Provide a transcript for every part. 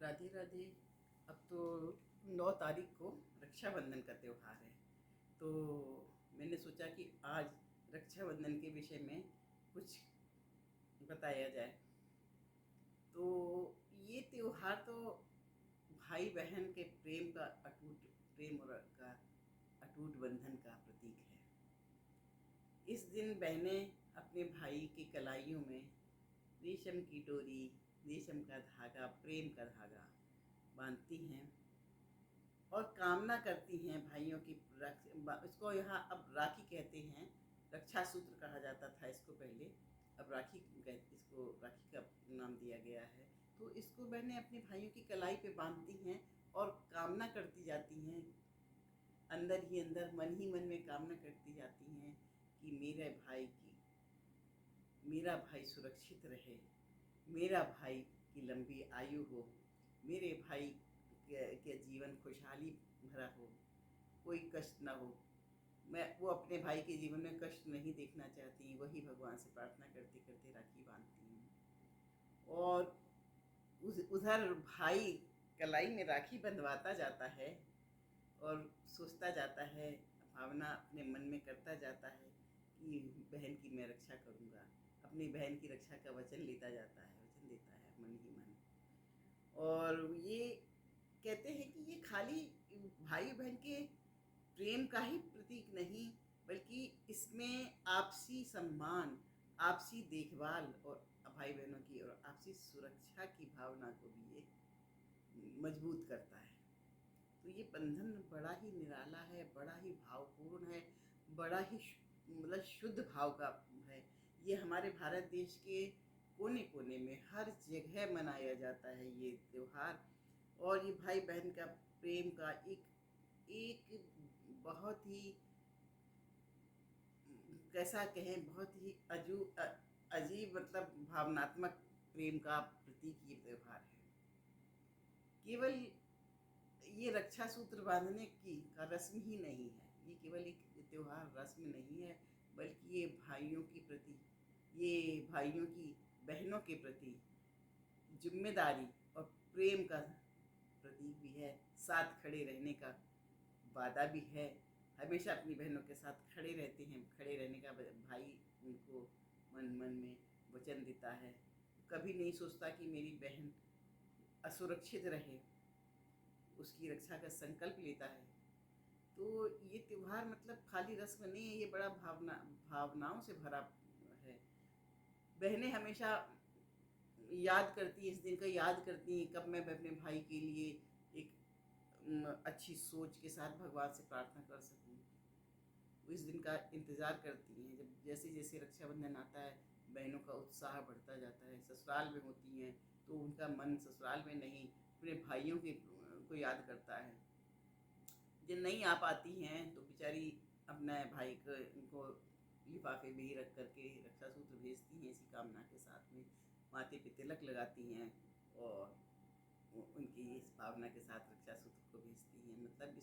राधे राधे। अब तो 9 तारीख को रक्षाबंधन का त्यौहार है, तो मैंने सोचा कि आज रक्षाबंधन के विषय में कुछ बताया जाए। तो ये त्यौहार तो भाई बहन के प्रेम का अटूट प्रेम और का अटूट बंधन का प्रतीक है। इस दिन बहनें अपने भाई की कलाइयों में रेशम की डोरी, रेशम का धागा, प्रेम का धागा बांधती हैं और कामना करती हैं भाइयों की इसको यहाँ अब राखी कहते हैं। रक्षा सूत्र कहा जाता था इसको पहले, अब इसको राखी का नाम दिया गया है। तो इसको बहनें अपने भाइयों की कलाई पे बांधती हैं और कामना करती जाती हैं, अंदर ही अंदर मन ही मन में कामना करती जाती हैं कि मेरा भाई सुरक्षित रहे, मेरा भाई की लंबी आयु हो, मेरे भाई के जीवन खुशहाली भरा हो, कोई कष्ट ना हो। मैं वो अपने भाई के जीवन में कष्ट नहीं देखना चाहती, वही भगवान से प्रार्थना करते करते राखी बांधती हूँ। और उधर भाई कलाई में राखी बंधवाता जाता है और सोचता जाता है, भावना अपने मन में करता जाता है कि बहन की मैं रक्षा करूँगा। अपनी बहन की रक्षा का वचन लेता जाता है, वचन देता है मन ही मन। और ये कहते हैं कि ये खाली भाई बहन के प्रेम का ही प्रतीक नहीं, बल्कि इसमें आपसी सम्मान, आपसी देखभाल और भाई बहनों की और आपसी सुरक्षा की भावना को भी ये मजबूत करता है। तो ये बंधन बड़ा ही निराला है, बड़ा ही भावपूर्ण है, बड़ा ही मतलब शुद्ध भाव का है। ये हमारे भारत देश के कोने कोने में हर जगह मनाया जाता है ये त्यौहार। और ये भाई बहन का प्रेम का एक एक बहुत ही कैसा कहें, बहुत ही अजीब मतलब भावनात्मक प्रेम का प्रतीक ये त्यौहार है। केवल ये रक्षा सूत्र बांधने की का रस्म ही नहीं है, ये केवल एक त्योहार रस्म नहीं है, बल्कि ये भाइयों के प्रति, ये भाइयों की बहनों के प्रति जिम्मेदारी और प्रेम का प्रतीक भी है, साथ खड़े रहने का वादा भी है। हमेशा अपनी बहनों के साथ खड़े रहते हैं, खड़े रहने का भाई उनको मन मन में वचन देता है। कभी नहीं सोचता कि मेरी बहन असुरक्षित रहे, उसकी रक्षा का संकल्प लेता है। तो ये त्यौहार मतलब खाली रस्म नहीं है, ये बड़ा भावनाओं से भरा है। बहनें हमेशा याद करती हैं, इस दिन का याद करती हैं कब मैं अपने भाई के लिए एक अच्छी सोच के साथ भगवान से प्रार्थना कर सकूं। वो इस दिन का इंतज़ार करती हैं। जब जैसे जैसे रक्षाबंधन आता है, बहनों का उत्साह बढ़ता जाता है। ससुराल में होती हैं तो उनका मन ससुराल में नहीं, अपने भाइयों के को याद करता है। जो नहीं आ पाती हैं तो बेचारी अपने भाई को उनको लिफाफे में ही रख करके रक्षा सूत्र भेजती हैं, इसी कामना के साथ में माथे पे तिलक लगाती हैं और उनकी इस भावना के साथ रक्षा सूत्र को भेजती हैं। मतलब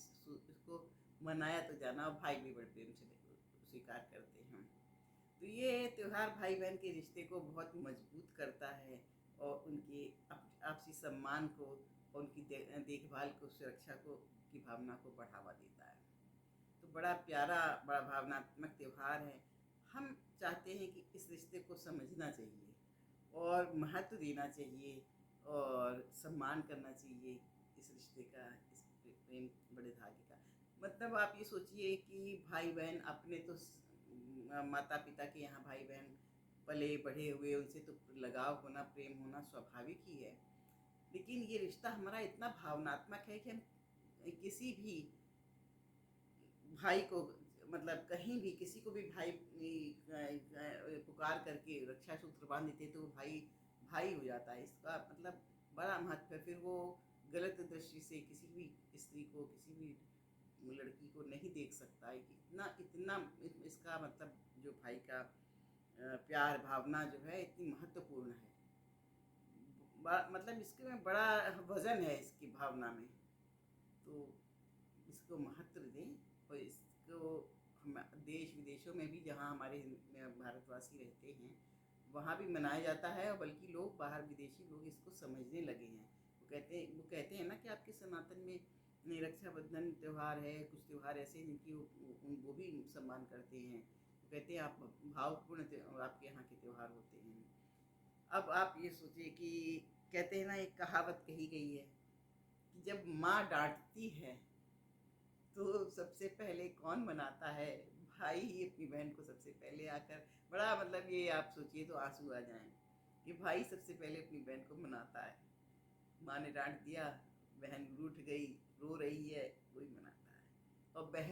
इसको मनाया तो जाना, और भाई भी बड़े प्रेम से स्वीकार करते हैं। तो ये त्यौहार भाई बहन के रिश्ते को बहुत मजबूत करता है और उनके आपसी सम्मान को और उनकी देखभाल को, सुरक्षा को की भावना को बढ़ावा देता है। तो बड़ा प्यारा, बड़ा भावनात्मक त्यौहार है। हम चाहते हैं कि इस रिश्ते को समझना चाहिए और महत्व देना चाहिए और सम्मान करना चाहिए इस रिश्ते का, इस प्रेम बड़े धागे का। मतलब आप ये सोचिए कि भाई बहन अपने तो माता पिता के यहाँ भाई बहन पले बढ़े हुए, उनसे तो लगाव होना, प्रेम होना स्वाभाविक ही है। लेकिन ये रिश्ता हमारा इतना भावनात्मक है कि हम किसी भी भाई को, मतलब कहीं भी किसी को भी भाई पुकार करके रक्षा सूत्र बांध देते तो भाई भाई हो जाता है। इसका मतलब बड़ा महत्व है। फिर वो गलत दृष्टि से किसी भी स्त्री को, किसी भी लड़की को नहीं देख सकता है कि इतना इतना इसका मतलब जो भाई का प्यार भावना जो है इतनी महत्वपूर्ण है। मतलब इसके में बड़ा वजन है इसकी भावना में। तो इसको महत्व दें और इसको हम देश विदेशों में भी, जहाँ हमारे भारतवासी रहते हैं, वहाँ भी मनाया जाता है। और बल्कि लोग बाहर, विदेशी लोग इसको समझने लगे हैं। वो वो कहते हैं ना कि आपके सनातन में रक्षाबंधन त्यौहार है, कुछ त्यौहार ऐसे हैं जिनकी वो भी सम्मान करते हैं। वो कहते हैं आप भावपूर्ण आपके यहाँ के त्यौहार होते हैं। अब आप ये सोचिए कि कहते हैं ना, एक कहावत कही गई है कि जब माँ डांटती है तो सबसे पहले कौन मनाता है? भाई ही अपनी बहन को सबसे पहले आकर, बड़ा मतलब ये आप सोचिए तो आंसू आ जाएं कि भाई सबसे पहले अपनी बहन को मनाता है। माँ ने डांट दिया, बहन रूठ गई, रो रही है, वही मनाता है। और बहन